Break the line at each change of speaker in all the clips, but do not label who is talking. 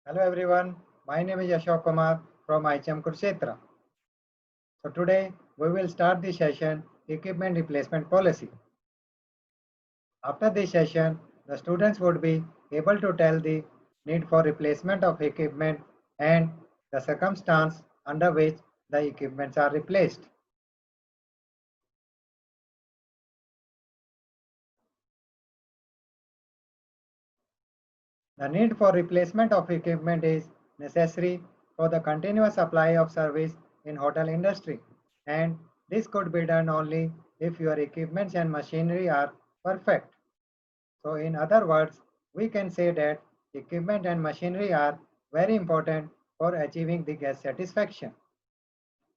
Hello everyone, my name is Ashok Kumar from IHM Kurukshetra. So today we will start the session Equipment Replacement Policy. After this session, the students would be able to tell the need for replacement of equipment and the circumstance under which the equipments are replaced. The need for replacement of equipment is necessary for the continuous supply of service in hotel industry, and this could be done only if your equipments and machinery are perfect. So in other words, we can say that equipment and machinery are very important for achieving the guest satisfaction.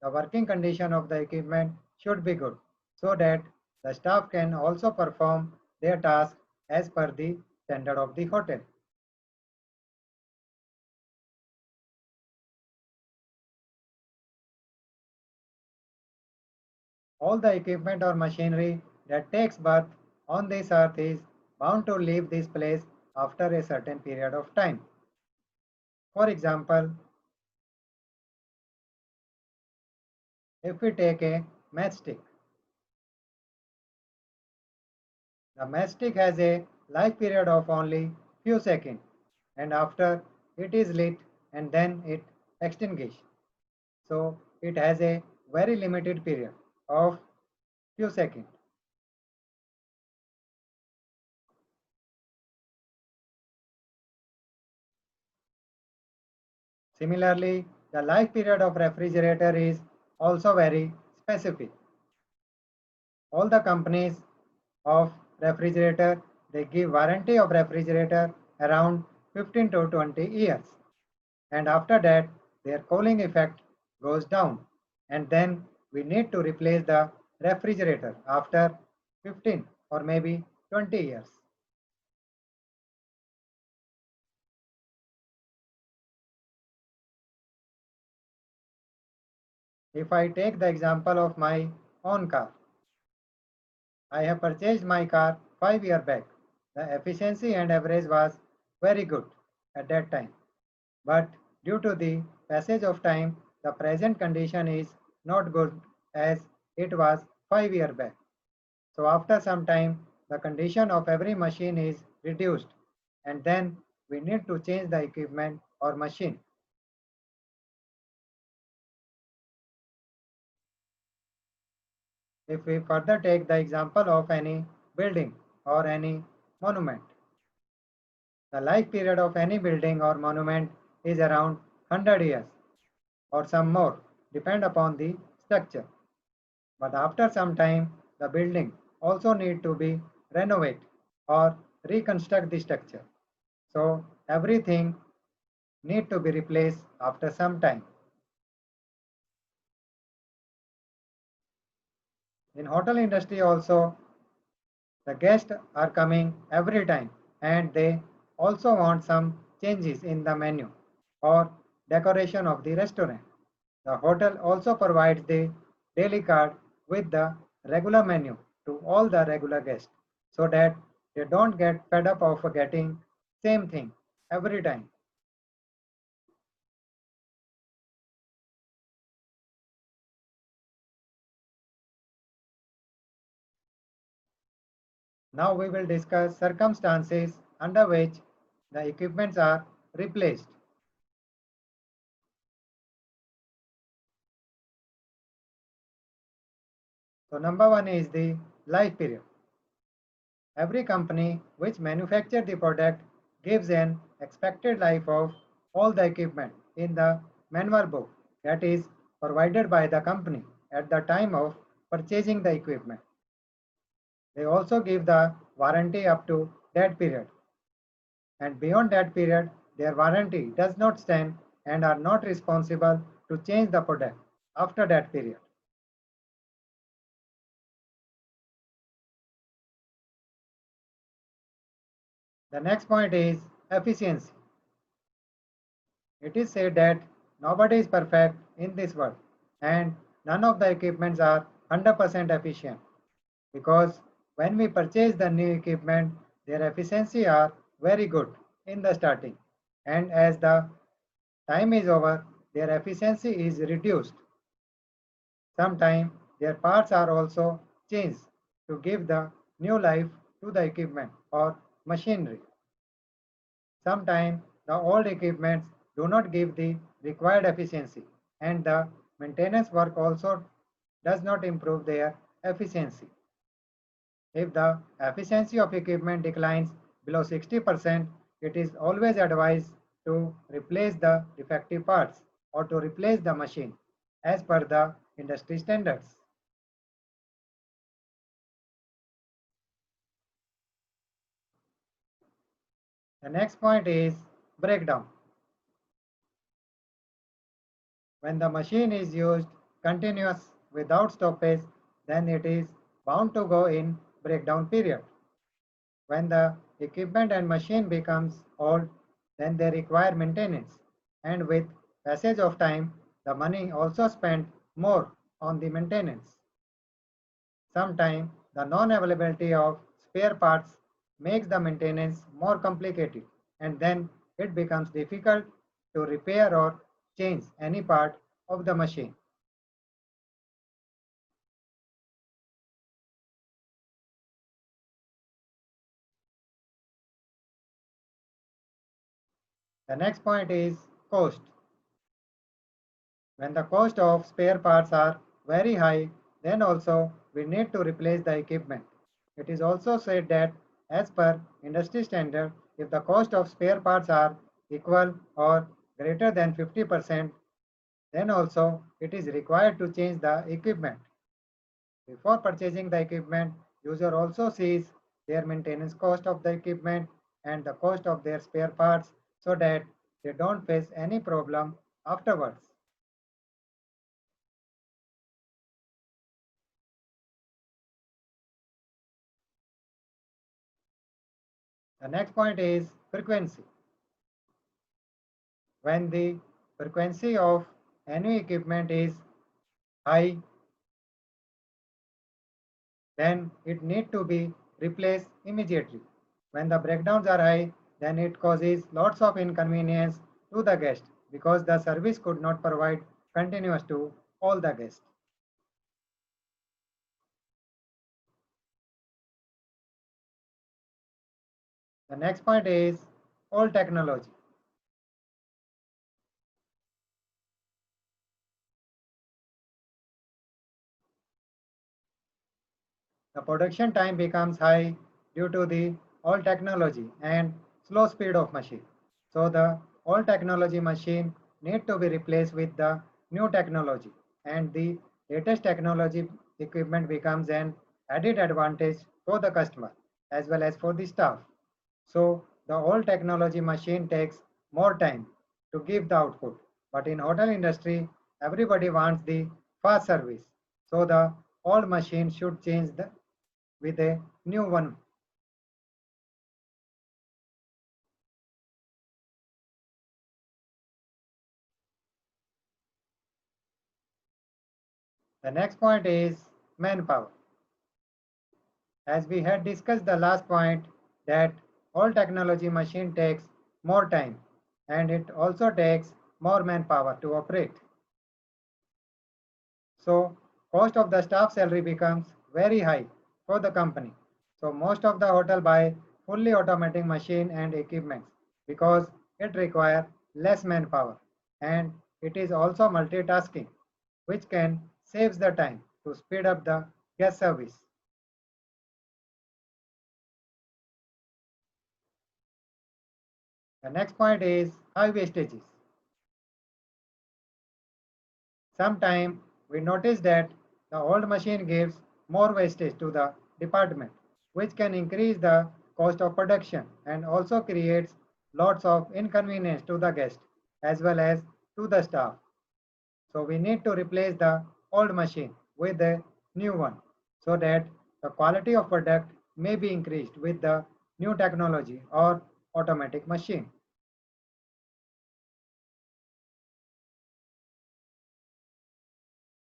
The working condition of the equipment should be good so that the staff can also perform their task as per the standard of the hotel. All the equipment or machinery that takes birth on this earth is bound to leave this place after a certain period of time. For example, if we take a matchstick, the matchstick has a life period of only few seconds, and after it is lit and then it extinguished. So it has a very limited period of few seconds. Similarly, the life period of refrigerator is also very specific. All the companies of refrigerator, they give warranty of refrigerator around 15 to 20 years, and after that their cooling effect goes down, and then we need to replace the refrigerator after 15 or maybe 20 years. If I take the example of my own car, I have purchased my car 5 years back. The efficiency and average was very good at that time. But due to the passage of time, the present condition is not good as it was 5 years back. So after some time, the condition of every machine is reduced, and then we need to change the equipment or machine. If we further take the example of any building or any monument, the life period of any building or monument is around 100 years or some more, depend upon the structure. But after some time, the building also need to be renovated or reconstruct the structure. So everything need to be replaced after some time. In hotel industry also, the guests are coming every time and they also want some changes in the menu or decoration of the restaurant. The hotel also provides the daily card with the regular menu to all the regular guests so that they don't get fed up of getting same thing every time. Now we will discuss circumstances under which the equipments are replaced. So number one is the life period. Every company which manufactures the product gives an expected life of all the equipment in the manual book that is provided by the company at the time of purchasing the equipment. They also give the warranty up to that period, and beyond that period their warranty does not stand and are not responsible to change the product after that period. The next point is efficiency. It is said that nobody is perfect in this world and none of the equipments are 100% efficient, because when we purchase the new equipment, their efficiency are very good in the starting, and as the time is over, their efficiency is reduced. Sometimes their parts are also changed to give the new life to the equipment or machinery. Sometimes the old equipments do not give the required efficiency and the maintenance work also does not improve their efficiency. If the efficiency of equipment declines below 60%, it is always advised to replace the defective parts or to replace the machine as per the industry standards. The next point is breakdown. When the machine is used continuous without stoppage, then it is bound to go in breakdown period. When the equipment and machine becomes old, then they require maintenance. And with passage of time, the money also spent more on the maintenance. Sometimes the non-availability of spare parts makes the maintenance more complicated and then it becomes difficult to repair or change any part of the machine. The next point is cost. When the cost of spare parts are very high, then also we need to replace the equipment. It is also said that as per industry standard, if the cost of spare parts are equal or greater than 50%, then also it is required to change the equipment. Before purchasing the equipment, user also sees their maintenance cost of the equipment and the cost of their spare parts so that they don't face any problem afterwards. The next point is frequency. When the frequency of any equipment is high, then it need to be replaced immediately. When the breakdowns are high, then it causes lots of inconvenience to the guest because the service could not provide continuous to all the guests. The next point is old technology. The production time becomes high due to the old technology and slow speed of machine. So the old technology machine need to be replaced with the new technology and the latest technology equipment becomes an added advantage for the customer as well as for the staff. So the old technology machine takes more time to give the output. But in hotel industry, everybody wants the fast service. So the old machine should change with a new one. The next point is manpower. As we had discussed the last point that all technology machine takes more time and it also takes more manpower to operate. So cost of the staff salary becomes very high for the company. So most of the hotel buy fully automatic machine and equipments because it requires less manpower and it is also multitasking which can saves the time to speed up the guest service. The next point is high wastages. Sometimes we notice that the old machine gives more wastage to the department, which can increase the cost of production and also creates lots of inconvenience to the guest as well as to the staff. So we need to replace the old machine with a new one so that the quality of product may be increased with the new technology or automatic machine.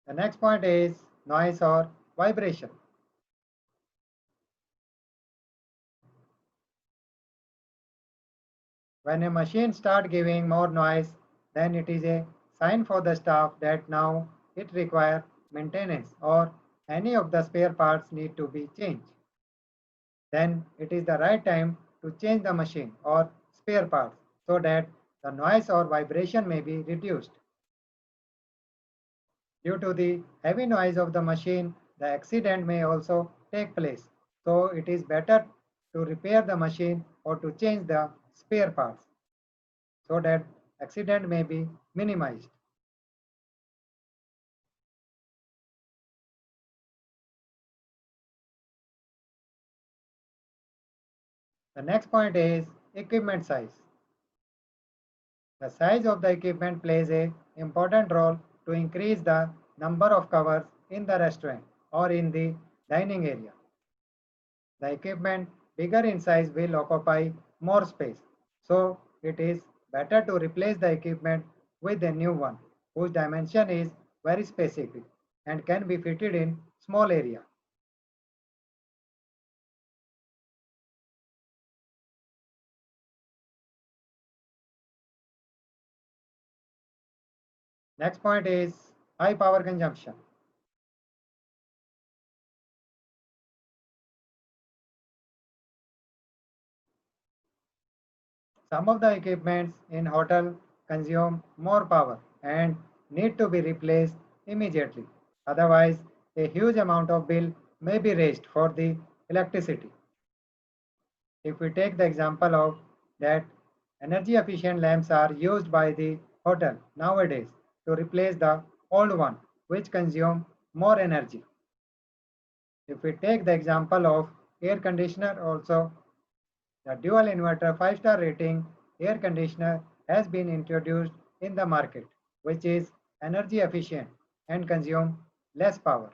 The next point is noise or vibration. When a machine starts giving more noise, then it is a sign for the staff that now it requires maintenance or any of the spare parts need to be changed. Then it is the right time to change the machine or spare parts so that the noise or vibration may be reduced. Due to the heavy noise of the machine, the accident may also take place. So it is better to repair the machine or to change the spare parts so that accident may be minimized. The next point is equipment size. The size of the equipment plays a important role to increase the number of covers in the restaurant or in the dining area. The equipment bigger in size will occupy more space. So it is better to replace the equipment with a new one whose dimension is very specific and can be fitted in small area. Next point is high power consumption. Some of the equipments in hotel consume more power and need to be replaced immediately. Otherwise, a huge amount of bill may be raised for the electricity. If we take the example of that energy efficient lamps are used by the hotel nowadays to replace the old one which consume more energy. If we take the example of air conditioner also, the dual inverter 5-star rating air conditioner has been introduced in the market, which is energy efficient and consume less power.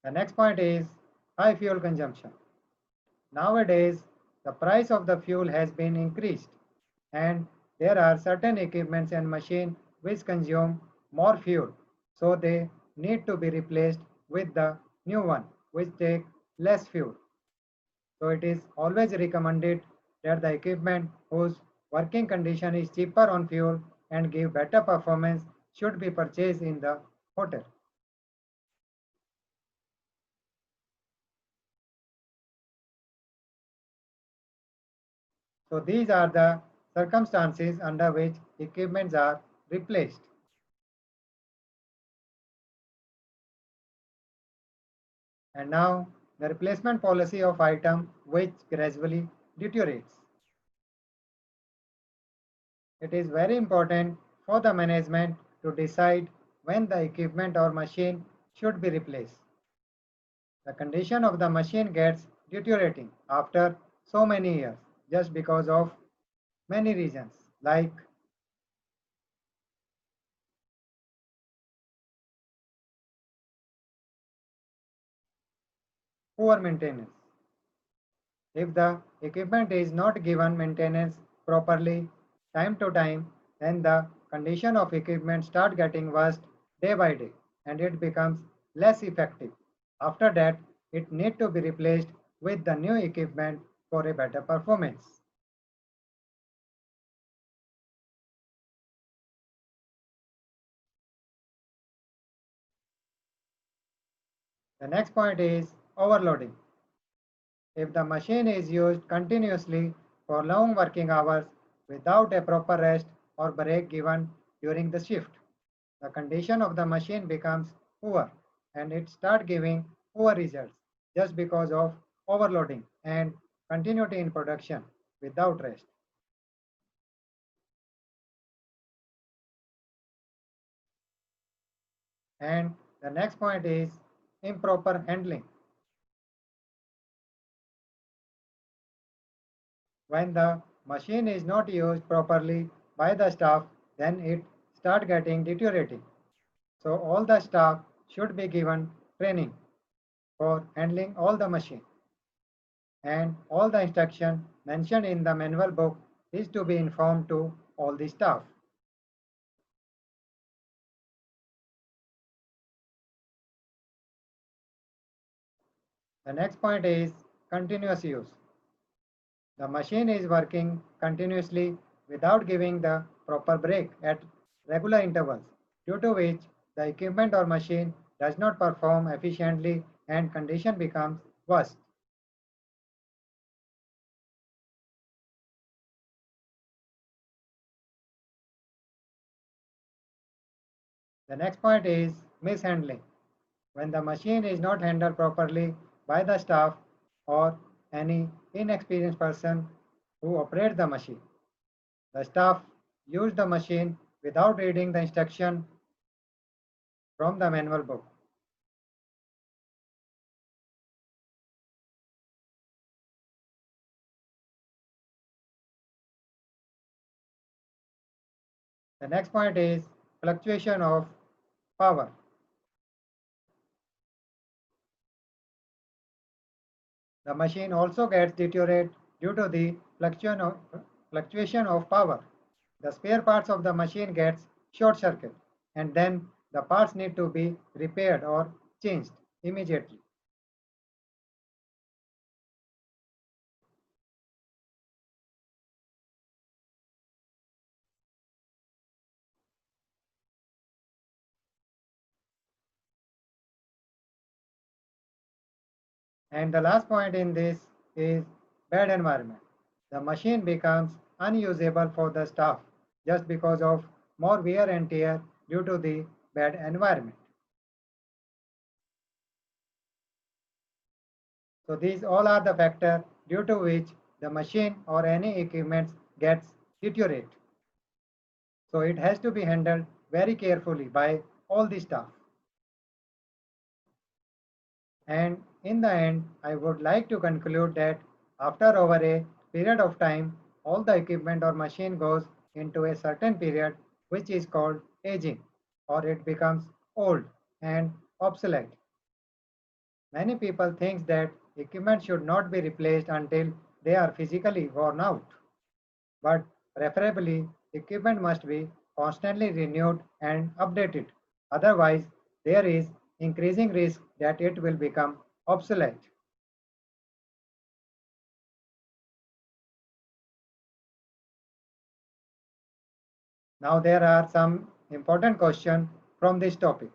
The next point is high fuel consumption. Nowadays, the price of the fuel has been increased and there are certain equipments and machines which consume more fuel. So they need to be replaced with the new one which take less fuel. So it is always recommended that the equipment whose working condition is cheaper on fuel and give better performance should be purchased in the hotel. So these are the circumstances under which equipments are replaced. And now the replacement policy of item which gradually deteriorates. It is very important for the management to decide when the equipment or machine should be replaced. The condition of the machine gets deteriorating after so many years just because of many reasons like poor maintenance. If the equipment is not given maintenance properly time to time, then the condition of equipment start getting worse day by day and it becomes less effective. After that, it need to be replaced with the new equipment for a better performance. The next point is overloading. If the machine is used continuously for long working hours without a proper rest or break given during the shift, the condition of the machine becomes poor and it start giving poor results just because of overloading and continuity in production without rest. And the next point is improper handling. When the machine is not used properly by the staff, then it start getting deteriorating. So all the staff should be given training for handling all the machine and all the instruction mentioned in the manual book is to be informed to all the staff. The next point is continuous use. The machine is working continuously without giving the proper break at regular intervals, due to which the equipment or machine does not perform efficiently and condition becomes worse. The next point is mishandling. When the machine is not handled properly by the staff or any inexperienced person who operates the machine. The staff use the machine without reading the instruction from the manual book. The next point is fluctuation of power. The machine also gets deteriorated due to the fluctuation of power. The spare parts of the machine gets short circuit and then the parts need to be repaired or changed immediately. And the last point in this is bad environment. The machine becomes unusable for the staff just because of more wear and tear due to the bad environment. So these all are the factors due to which the machine or any equipment gets deteriorate. So it has to be handled very carefully by all the staff. And in the end, I would like to conclude that after over a period of time, all the equipment or machine goes into a certain period which is called aging, or it becomes old and obsolete. Many people think that equipment should not be replaced until they are physically worn out. But preferably, equipment must be constantly renewed and updated. Otherwise, there is increasing risk that it will become obsolete. Now, there are some important questions from this topic.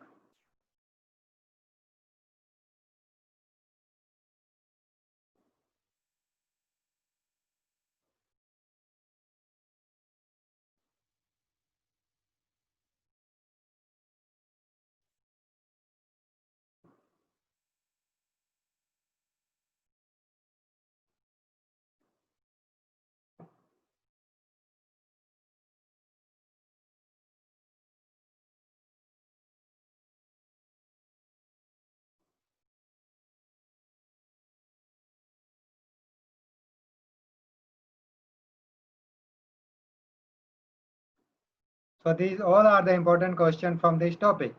So, these all are the important questions from this topic.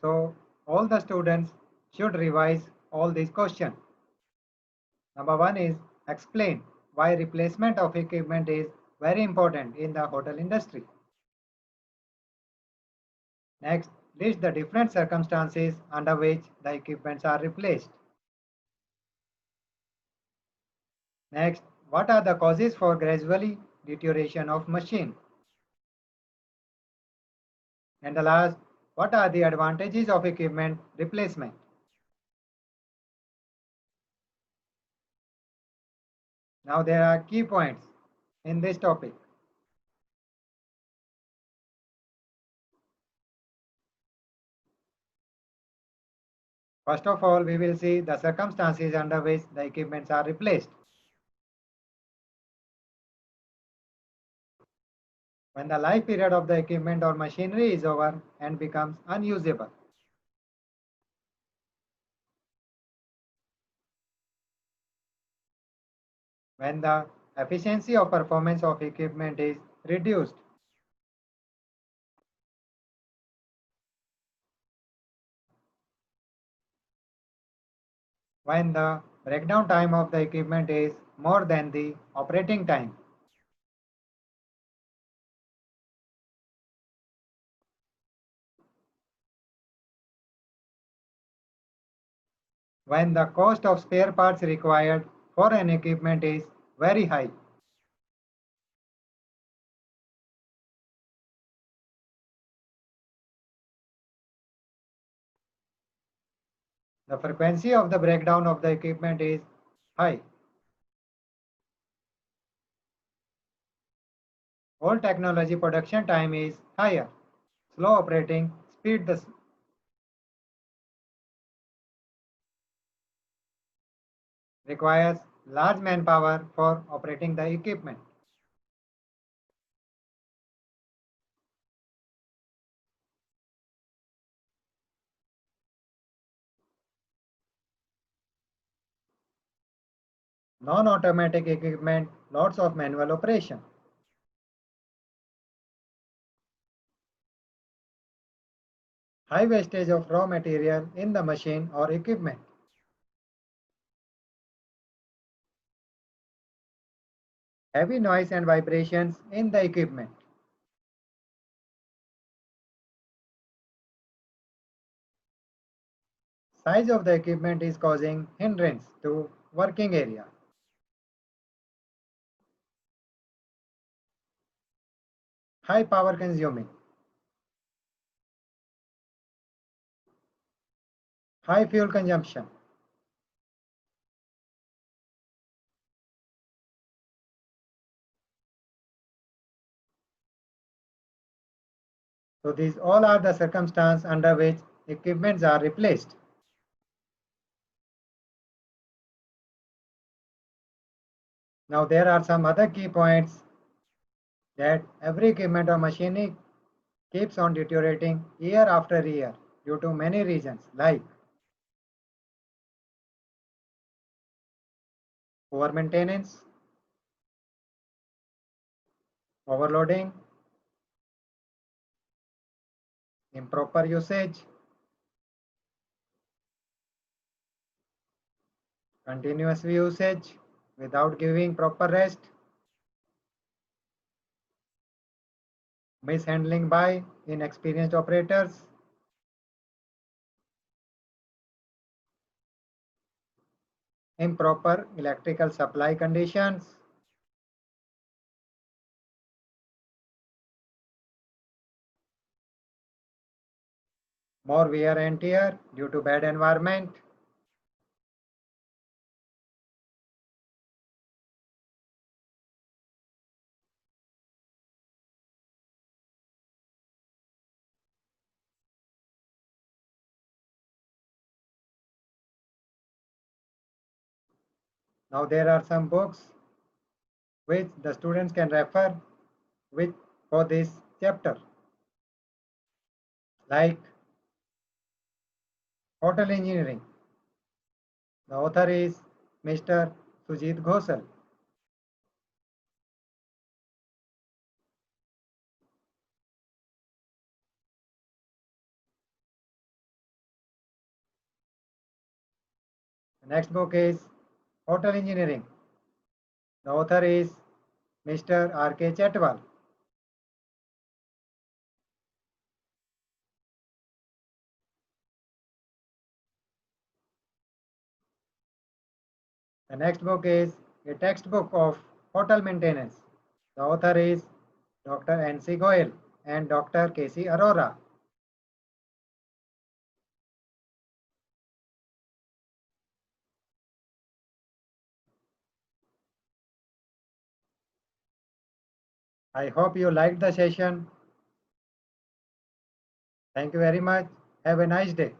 So, all the students should revise all these questions. Number one is explain why replacement of equipment is very important in the hotel industry. Next, list the different circumstances under which the equipments are replaced. Next, what are the causes for gradually deterioration of machine? And the last, what are the advantages of equipment replacement? Now there are key points in this topic. First of all, we will see the circumstances under which the equipments are replaced. When the life period of the equipment or machinery is over and becomes unusable. When the efficiency of performance of equipment is reduced. When the breakdown time of the equipment is more than the operating time. when the cost of spare parts required for an equipment is very high. The frequency of the breakdown of the equipment is high. Old technology production time is higher. Slow operating speed requires large manpower for operating the equipment. Non-automatic equipment, lots of manual operation. High wastage of raw material in the machine or equipment. Heavy noise and vibrations in the equipment. Size of the equipment is causing hindrance to working area. High power consuming. High fuel consumption. So these all are the circumstances under which equipments are replaced. Now there are some other key points that every equipment or machinery keeps on deteriorating year after year due to many reasons like poor maintenance, overloading, improper usage, continuous usage without giving proper rest, mishandling by inexperienced operators, improper electrical supply conditions, more wear and tear due to bad environment, now there are some books which the students can refer with for this chapter like Hotel Engineering. The author is Mr. Sujit Ghosal. The next book is Hotel Engineering. The author is Mr. R.K. Chetwal. The next book is a textbook of hotel maintenance. The author is Dr. N.C. Goyal and Dr. K.C. Arora. I hope you liked the session. Thank you very much. Have a nice day.